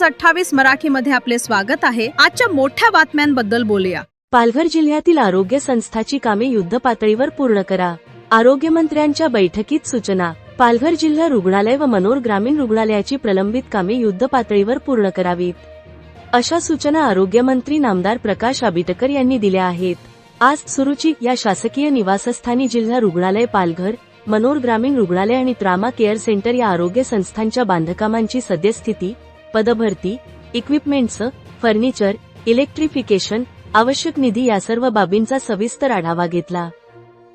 News 28 मराठीमध्ये आपले स्वागत आहे। आजच्या मोठ्या बातम्यांबद्दल बोलूया। पालघर जिल्ह्यातील आरोग्य संस्थाची कामे युद्धपातळीवर पूर्ण करा। आरोग्यमंत्र्यांच्या बैठकीत सूचना। पालघर जिल्हा रुग्णालय व मनोर ग्रामीण रुग्णालयाची प्रलंबित कामे युद्धपातळीवर पूर्ण करावीत, अशा सूचना आरोग्यमंत्री नामदार प्रकाश आबिटकर यांनी दिल्या आहेत। आज सुरुची या शासकीय निवासस्थानी जिल्हा रुग्णालय पालघर, मनोर ग्रामीण रुग्णालय आणि ट्रामा केअर सेंटर या आरोग्य संस्थांच्या बांधकामांची सद्यस्थिती, पदभरती, इक्विपमेंट्स, फर्निचर, इलेक्ट्रिफिकेशन, आवश्यक निधी या सर्व बाबींचा सविस्तर आढावा घेतला।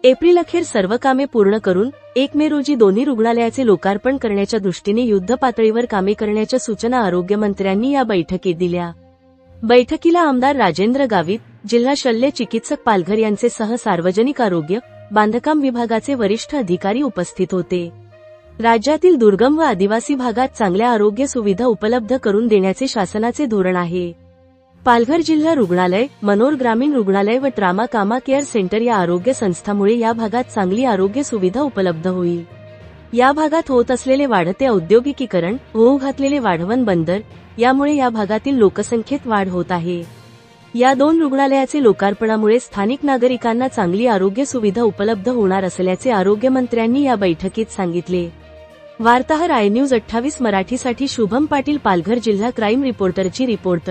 एप्रिल अखेर सर्व कामे पूर्ण करून 1 मे रोजी दोन्ही रुग्णालयाचे लोकार्पण करण्याच्या दृष्टीने युद्धपातळीवर कामे करण्याच्या सूचना आरोग्यमंत्र्यांनी या बैठकीत दिल्या। बैठकीला आमदार राजेंद्र गावित, जिल्हा शल्य चिकित्सक पालघर यांचे सह सार्वजनिक आरोग्य, बांधकाम विभागाचे वरिष्ठ अधिकारी उपस्थित होते। राज्यातील दुर्गम व आदिवासी भागात चांगल्या आरोग्य सुविधा उपलब्ध करून देण्याचे शासनाचे धोरण आहे। पालघर जिल्हा रुग्णालय, मनोर ग्रामीण रुग्णालय व ट्रामा केअर सेंटर या आरोग्य संस्थांमुळे या भागात चांगली आरोग्य सुविधा उपलब्ध होईल। या भागात होत असलेले वाढते औद्योगिकीकरण, होऊ घातलेले वाढवण बंदर यामुळे या भागातील लोकसंख्येत वाढ होत आहे। या दोन रुग्णालयाचे लोकार्पणामुळे स्थानिक नागरिकांना चांगली आरोग्य सुविधा उपलब्ध होणार असल्याचे आरोग्यमंत्र्यांनी या बैठकीत सांगितले। वार्ताहर आय न्यूज 28 मराठीसाठी शुभम पाटील, पालघर जिल्हा क्राईम रिपोर्टरची रिपोर्ट।